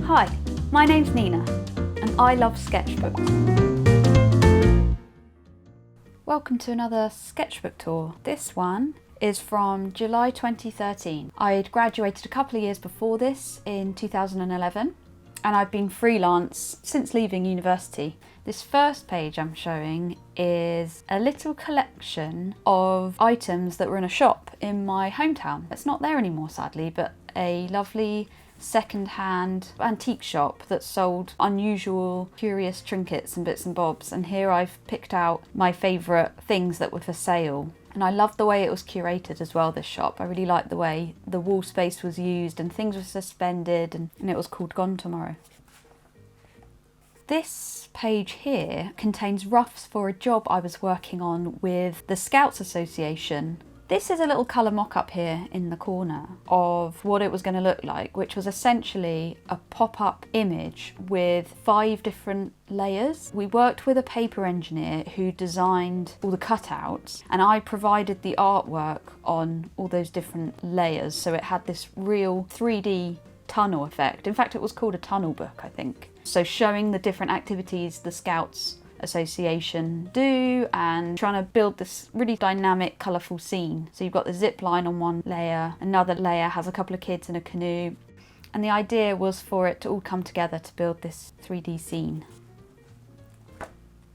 Hi, my name's Nina and I love sketchbooks. Welcome to another sketchbook tour. This one is from July 2013. I'd graduated a couple of years before this in 2011 and I've been freelance since leaving university. This first page I'm showing is a little collection of items that were in a shop in my hometown. It's not there anymore sadly, but a lovely second-hand antique shop that sold unusual, curious trinkets and bits and bobs, and here I've picked out my favourite things that were for sale. And I loved the way it was curated as well, this shop. I really liked the way the wall space was used and things were suspended, and it was called Gone Tomorrow. This page here contains roughs for a job I was working on with the Scouts Association. This is a little colour mock-up here in the corner of what it was going to look like, which was essentially a pop-up image with 5 different layers. We worked with a paper engineer who designed all the cutouts, and I provided the artwork on all those different layers, so it had this real 3D tunnel effect. In fact, it was called a tunnel book, I think. So showing the different activities the Scouts Association do and trying to build this really dynamic, colourful scene. So you've got the zip line on one layer, another layer has a couple of kids in a canoe, and the idea was for it to all come together to build this 3D scene.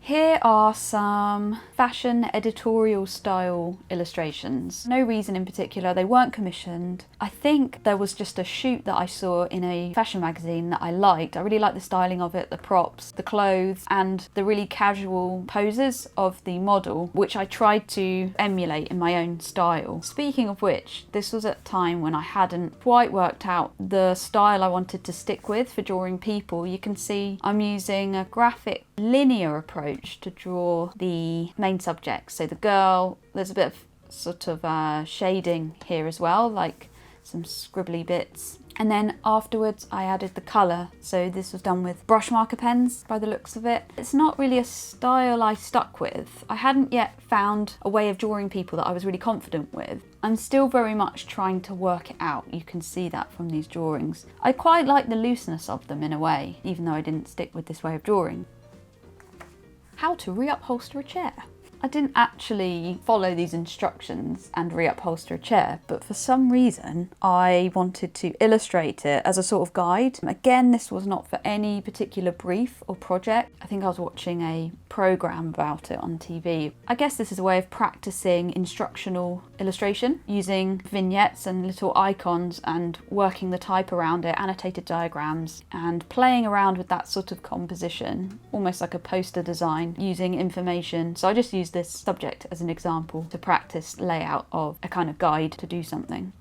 Here are some fashion editorial style illustrations. No reason in particular, they weren't commissioned. I think there was just a shoot that I saw in a fashion magazine that I liked. I really liked the styling of it, the props, the clothes, and the really casual poses of the model, which I tried to emulate in my own style. Speaking of which, this was at a time when I hadn't quite worked out the style I wanted to stick with for drawing people. You can see I'm using a graphic linear approach to draw the main subjects. So the girl, there's a bit of sort of shading here as well, like some scribbly bits. And then afterwards I added the colour, so this was done with brush marker pens by the looks of it. It's not really a style I stuck with. I hadn't yet found a way of drawing people that I was really confident with. I'm still very much trying to work it out. You can see that from these drawings. I quite like the looseness of them in a way, even though I didn't stick with this way of drawing. How to reupholster a chair. I didn't actually follow these instructions and reupholster a chair, but for some reason I wanted to illustrate it as a sort of guide. Again, this was not for any particular brief or project. I think I was watching a programme about it on TV. I guess this is a way of practicing instructional illustration, using vignettes and little icons and working the type around it, annotated diagrams, and playing around with that sort of composition, almost like a poster design, using information. So I just used this subject as an example to practice layout of a kind of guide to do something.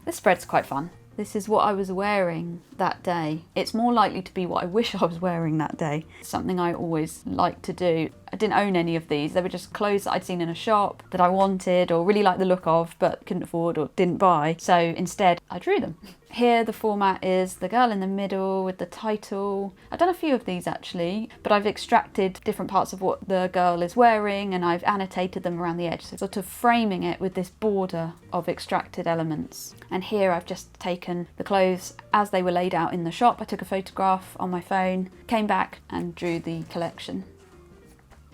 This spread's quite fun. This is what I was wearing that day. It's more likely to be what I wish I was wearing that day. Something I always like to do. I didn't own any of these. They were just clothes that I'd seen in a shop that I wanted or really liked the look of but couldn't afford or didn't buy. So instead I drew them. Here the format is the girl in the middle with the title. I've done a few of these actually, but I've extracted different parts of what the girl is wearing and I've annotated them around the edge, so sort of framing it with this border of extracted elements. And here I've just taken the clothes as they were laid out in the shop. I took a photograph on my phone, came back and drew the collection.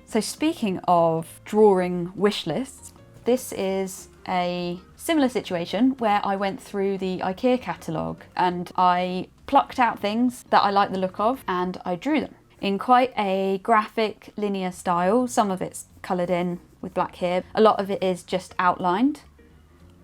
So speaking of drawing wish lists, this is a similar situation where I went through the IKEA catalogue and I plucked out things that I liked the look of and I drew them in quite a graphic linear style. Some of it's coloured in with black here, a lot of it is just outlined,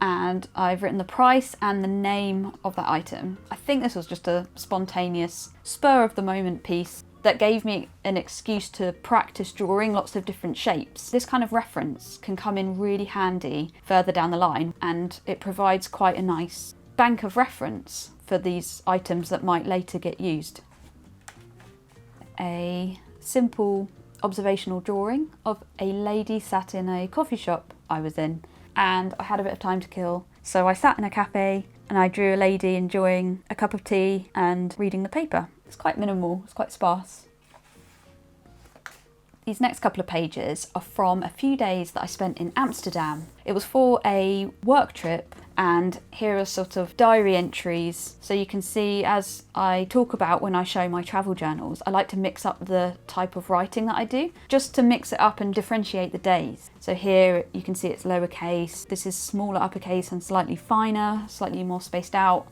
and I've written the price and the name of that item. I think this was just a spontaneous spur of the moment piece that gave me an excuse to practice drawing lots of different shapes. This kind of reference can come in really handy further down the line, and it provides quite a nice bank of reference for these items that might later get used. A simple observational drawing of a lady sat in a coffee shop I was in, and I had a bit of time to kill, so I sat in a cafe and I drew a lady enjoying a cup of tea and reading the paper. It's quite minimal, it's quite sparse. These next couple of pages are from a few days that I spent in Amsterdam. It was for a work trip, and here are sort of diary entries. So you can see, as I talk about when I show my travel journals, I like to mix up the type of writing that I do, just to mix it up and differentiate the days. So here you can see it's lowercase, this is smaller uppercase and slightly finer, slightly more spaced out.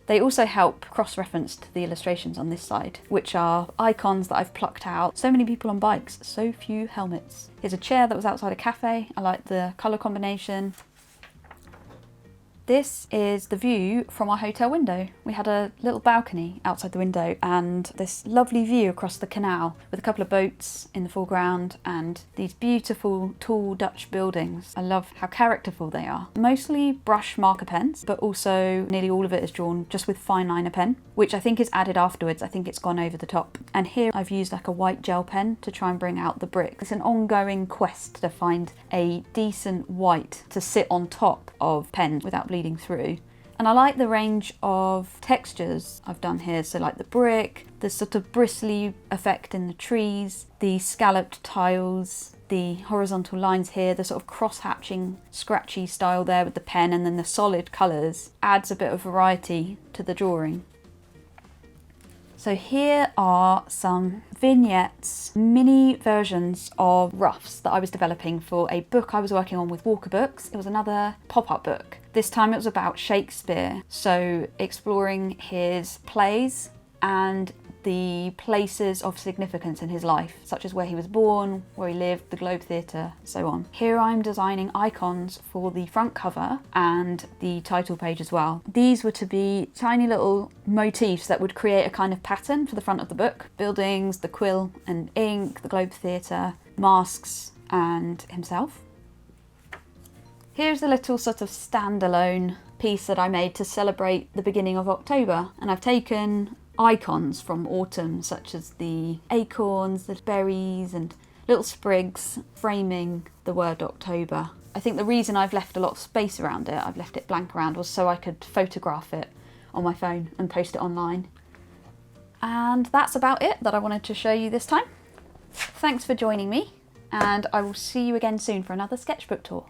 They also help cross-reference to the illustrations on this side, which are icons that I've plucked out. So many people on bikes, so few helmets. Here's a chair that was outside a cafe. I like the colour combination. This is the view from our hotel window. We had a little balcony outside the window and this lovely view across the canal with a couple of boats in the foreground and these beautiful tall Dutch buildings. I love how characterful they are. Mostly brush marker pens, but also nearly all of it is drawn just with fine liner pen, which I think is added afterwards. I think it's gone over the top. And here I've used like a white gel pen to try and bring out the brick. It's an ongoing quest to find a decent white to sit on top of pens without bleeding through. And I like the range of textures I've done here. So like the brick, the sort of bristly effect in the trees, the scalloped tiles, the horizontal lines here, the sort of cross-hatching scratchy style there with the pen, and then the solid colours adds a bit of variety to the drawing. So here are some vignettes, mini versions of roughs that I was developing for a book I was working on with Walker Books. It was another pop-up book. This time it was about Shakespeare, so exploring his plays and the places of significance in his life, such as where he was born, where he lived, the Globe Theatre, so on. Here I'm designing icons for the front cover and the title page as well. These were to be tiny little motifs that would create a kind of pattern for the front of the book. Buildings, the quill and ink, the Globe Theatre, masks and himself. Here's a little sort of standalone piece that I made to celebrate the beginning of October, and I've taken icons from autumn such as the acorns, the berries and little sprigs framing the word October. I think the reason I've left a lot of space around it, I've left it blank around, was so I could photograph it on my phone and post it online. And that's about it that I wanted to show you this time. Thanks for joining me, and I will see you again soon for another sketchbook tour.